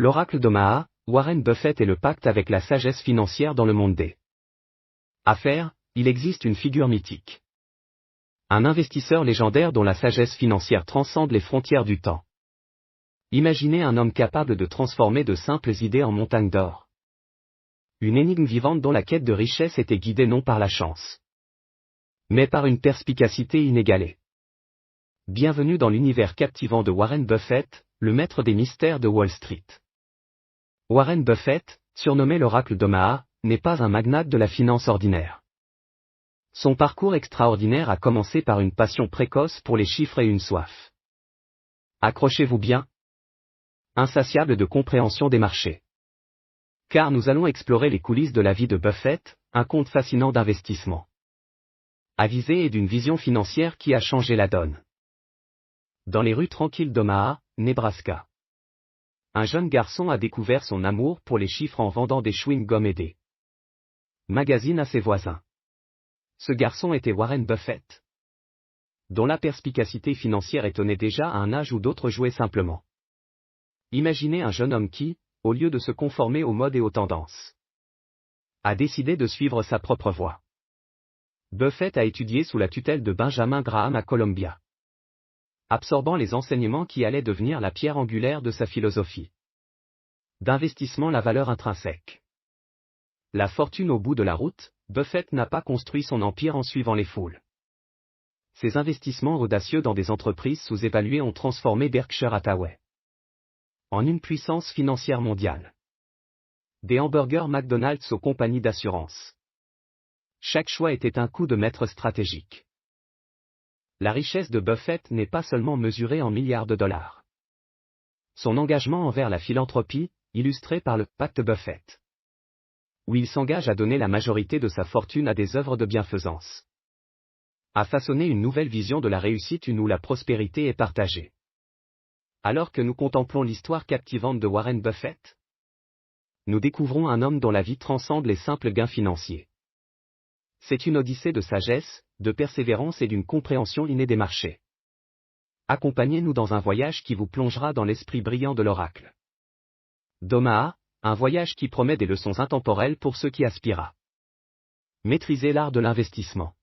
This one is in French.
L'oracle d'Omaha, Warren Buffett et le pacte avec la sagesse financière dans le monde des affaires, il existe une figure mythique. Un investisseur légendaire dont la sagesse financière transcende les frontières du temps. Imaginez un homme capable de transformer de simples idées en montagnes d'or. Une énigme vivante dont la quête de richesse était guidée non par la chance, mais par une perspicacité inégalée. Bienvenue dans l'univers captivant de Warren Buffett, le maître des mystères de Wall Street. Warren Buffett, surnommé l'oracle d'Omaha, n'est pas un magnate de la finance ordinaire. Son parcours extraordinaire a commencé par une passion précoce pour les chiffres et une soif. Accrochez-vous bien. Insatiable de compréhension des marchés. Car nous allons explorer les coulisses de la vie de Buffett, un conte fascinant d'investissement. Avisé et d'une vision financière qui a changé la donne. Dans les rues tranquilles d'Omaha, Nebraska. Un jeune garçon a découvert son amour pour les chiffres en vendant des chewing-gums et des magazines à ses voisins. Ce garçon était Warren Buffett, dont la perspicacité financière étonnait déjà à un âge où d'autres jouaient simplement. Imaginez un jeune homme qui, au lieu de se conformer aux modes et aux tendances, a décidé de suivre sa propre voie. Buffett a étudié sous la tutelle de Benjamin Graham à Columbia, absorbant les enseignements qui allaient devenir la pierre angulaire de sa philosophie d'investissement, la valeur intrinsèque. La fortune au bout de la route, Buffett n'a pas construit son empire en suivant les foules. Ses investissements audacieux dans des entreprises sous-évaluées ont transformé Berkshire Hathaway en une puissance financière mondiale. Des hamburgers McDonald's aux compagnies d'assurance. Chaque choix était un coup de maître stratégique. La richesse de Buffett n'est pas seulement mesurée en milliards de dollars. Son engagement envers la philanthropie, illustré par le pacte Buffett, où il s'engage à donner la majorité de sa fortune à des œuvres de bienfaisance, a façonné une nouvelle vision de la réussite, où la prospérité est partagée. Alors que nous contemplons l'histoire captivante de Warren Buffett, nous découvrons un homme dont la vie transcende les simples gains financiers. C'est une odyssée de sagesse, de persévérance et d'une compréhension innée des marchés. Accompagnez-nous dans un voyage qui vous plongera dans l'esprit brillant de l'oracle d'Omaha, un voyage qui promet des leçons intemporelles pour ceux qui aspirent à maîtriser l'art de l'investissement.